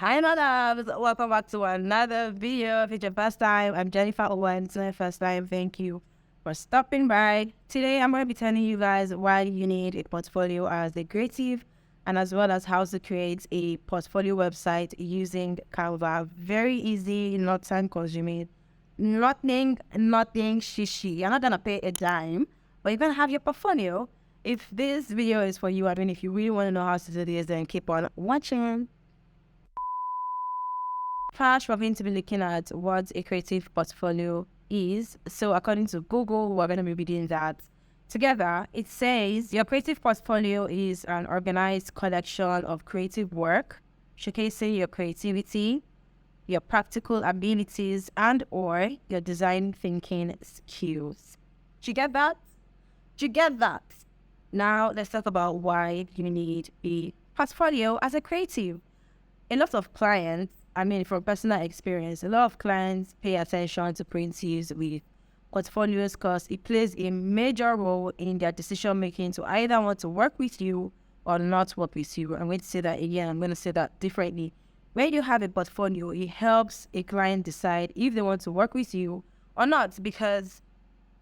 Hi, my loves. Welcome back to another video. If it's your first time, I'm Jennifer Owen. It's my first time. Thank you for stopping by. Today, I'm going to be telling you guys why you need a portfolio as a creative and as well as how to create a portfolio website using Canva. Very easy, not time consuming, nothing shishi. You're not going to pay a dime, but you're going to have your portfolio. If this video is for you, I mean, if you really want to know how to do this, then keep on watching. First, we're going to be looking at what a creative portfolio is. So according to Google, we're going to be reading that together. It says your creative portfolio is an organized collection of creative work, showcasing your creativity, your practical abilities, and or your design thinking skills. Do you get that? Do you get that? Now, let's talk about why you need a portfolio as a creative. A lot of clients, from personal experience, a lot of clients pay attention to prints with portfolios because it plays a major role in their decision making to either want to work with you or not work with you. I'm going to say that again. I'm going to say that differently. When you have a portfolio, it helps a client decide if they want to work with you or not, because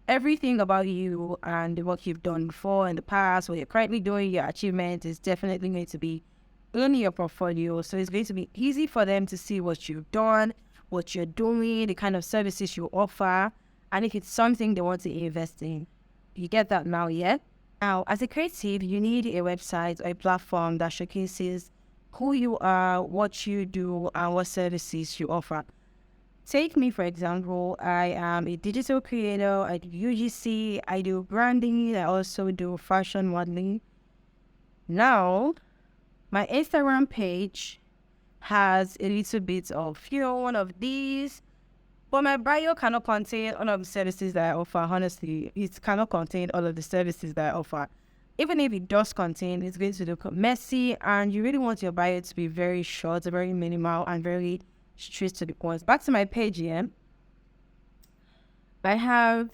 everything about you and the work you've done before in the past, what you're currently doing, your achievement is definitely going to be in your portfolio. So it's going to be easy for them to see what you've done, what you're doing, the kind of services you offer, and if it's something they want to invest in. You get that now, yeah? Now, as a creative, you need a website or a platform that showcases who you are, what you do, and what services you offer. Take me, for example. I am a digital creator. I do UGC, I do branding, I also do fashion modeling. Now, my Instagram page has a little bit of, one of these, but my bio cannot contain all of the services that I offer. Honestly, it cannot contain all of the services that I offer. Even if it does contain, it's going to look messy, and you really want your bio to be very short, very minimal, and very straight to the point. Back to my page here. I have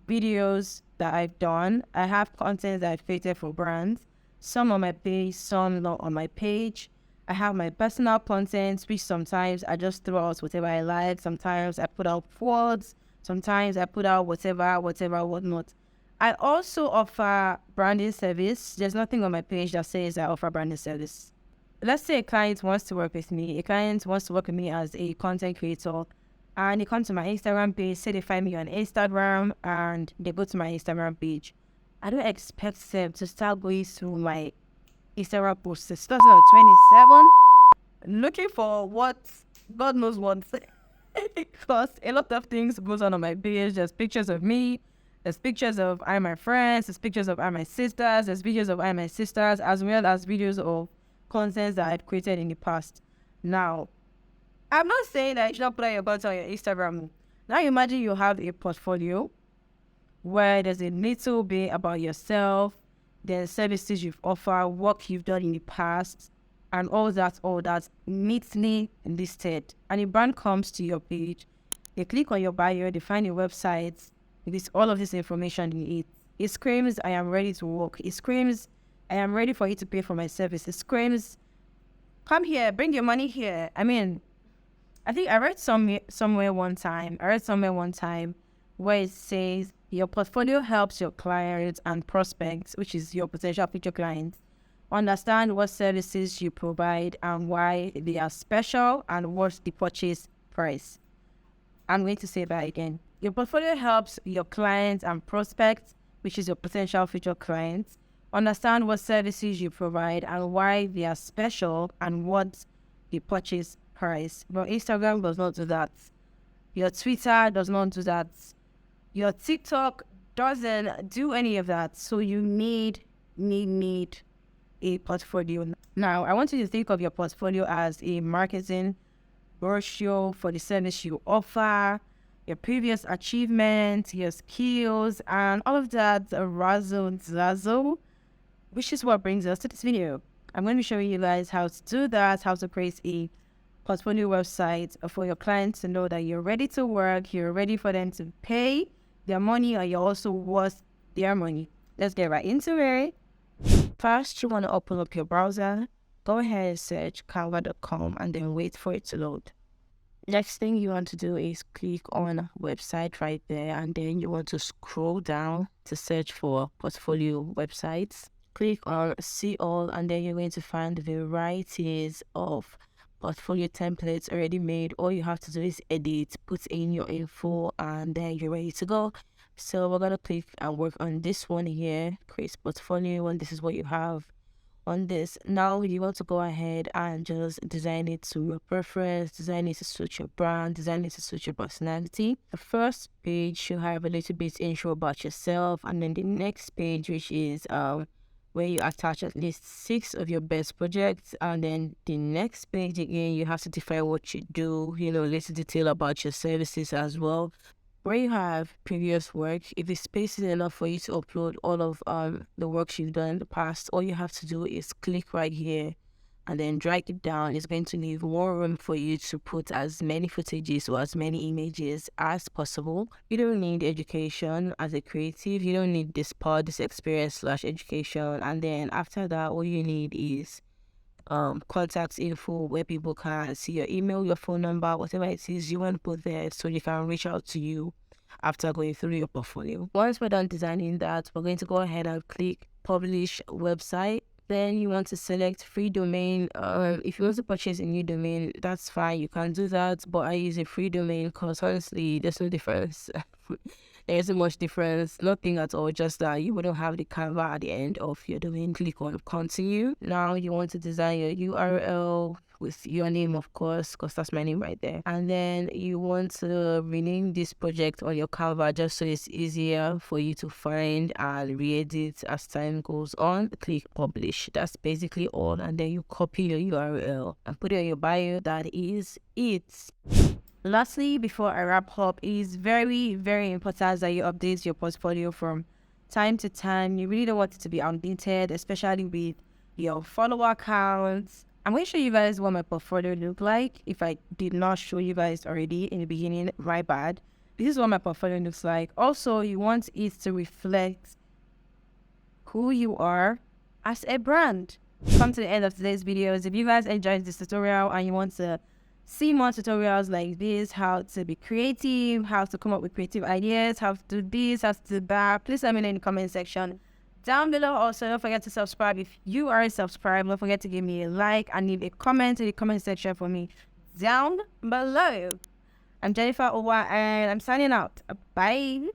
videos that I've done. I have content that I've created for brands. Some on my page, some not on my page. I have my personal content, which sometimes I just throw out whatever I like. Sometimes I put out quotes. Sometimes I put out whatnot. I also offer branding service. There's nothing on my page that says I offer branding service. Let's say a client wants to work with me. A client wants to work with me as a content creator, and they come to my Instagram page, say they find me on Instagram, and they go to my Instagram page. I don't expect them to start going through my Instagram posts since 2027, looking for what God knows what. Because a lot of things goes on my page. There's pictures of me, there's pictures of I my friends, there's pictures of I my sisters, there's videos of I my sisters, as well as videos of content that I'd created in the past. Now, I'm not saying that you should not put out your content on your Instagram. Now imagine you have a portfolio where there's a little bit about yourself, the services you've offered, work you've done in the past, and all that neatly listed. And a brand comes to your page, they click on your bio, they find your website, with all of this information in it. It screams, I am ready to work. It screams, I am ready for you to pay for my service. It screams, come here, bring your money here. I think I read somewhere one time where it says your portfolio helps your clients and prospects, which is your potential future clients, understand what services you provide and why they are special and what's the purchase price. I'm going to say that again. Your portfolio helps your clients and prospects, which is your potential future clients, understand what services you provide and why they are special and what's the purchase price. But Instagram does not do that. Your Twitter does not do that. Your TikTok doesn't do any of that. So you need a portfolio. Now, I want you to think of your portfolio as a marketing brochure for the service you offer, your previous achievements, your skills, and all of that razzle-dazzle, which is what brings us to this video. I'm going to be showing you guys how to do that, how to create a portfolio website for your clients to know that you're ready to work, you're ready for them to pay their money, or you're also worth their money. Let's get right into it. First, you want to open up your browser. go ahead and search canva.com and then wait for it to load. Next thing you want to do is click on website right there, and then you want to scroll down to search for portfolio websites. Click on see all, and then you're going to find varieties of portfolio templates already made. All you have to do is edit, put in your info, and then you're ready to go. So we're gonna click and work on this one here, create portfolio, and this is what you have on this. Now you want to go ahead and just design it to your preference, design it to suit your brand, design it to suit your personality. The first page should have a little bit intro about yourself, and then the next page, which is where you attach at least 6 of your best projects, and then the next page again you have to define what you do, a little detail about your services as well. Where you have previous work, if the space is enough for you to upload all of the works you've done in the past, all you have to do is click right here and then drag it down. It's going to leave more room for you to put as many footages or as many images as possible. You don't need education as a creative. You don't need this experience / education. And then after that, all you need is contact info, where people can see your email, your phone number, whatever it is you want to put there, so they can reach out to you after going through your portfolio. Once we're done designing that, we're going to go ahead and click publish website. Then you want to select free domain. If you want to purchase a new domain, that's fine, you can do that, but I use a free domain because honestly there's no difference. There isn't much difference, nothing at all, just that you wouldn't have the Canva at the end of your domain. Click on continue. Now you want to design your URL with your name, of course, because that's my name right there. And then you want to rename this project on your Canva just so it's easier for you to find and re-edit as time goes on. Click publish. That's basically all. And then you copy your URL and put it in your bio. That is it. Lastly, before I wrap up, it is very, very important that you update your portfolio from time to time. You really don't want it to be outdated, especially with your follower counts. I'm going to show you guys what my portfolio look like. If I did not show you guys already in the beginning, my bad. This is what my portfolio looks like. Also, you want it to reflect who you are as a brand. Come to the end of today's videos. If you guys enjoyed this tutorial and you want to see more tutorials like this, how to be creative, how to come up with creative ideas, how to do this, how to do that, please let me know in the comment section down below. Also, don't forget to subscribe if you are subscribed. Don't forget to give me a like and leave a comment in the comment section for me down below. I'm Jennifer Owa and I'm signing out. Bye.